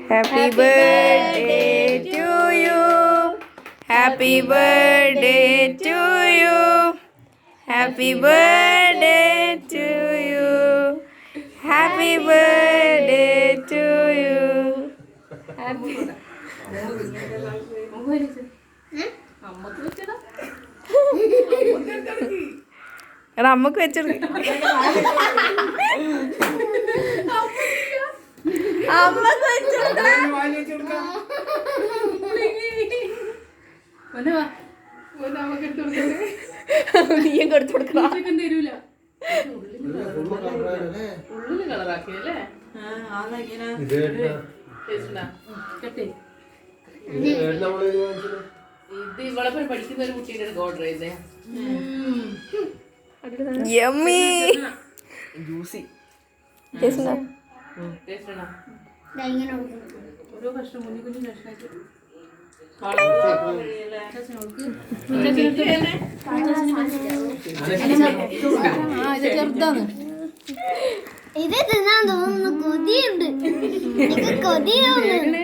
Happy birthday to you. Happy birthday to you. Happy birthday to you. Happy birthday to you. Happy എടാ അമ്മക്ക് വെച്ചെടുക്ക അമ്മക്ക് നീയും കൊടുത്തു കൊടുക്കണം ഇത് ഇവളെ പഠിക്കുന്ന ഒരു കുട്ടീൻ്റെ ഓർഡർ ചെയ്തേ യമ്മി ജ്യൂസി ഓരോ കഷ്ണം കുഞ്ഞു കുഞ്ഞു കഷ്ണായിട്ട് ഇത് തിന്നാൻ തോന്നുന്നു കൊതിയുണ്ട് കൊതിയുണ്ട്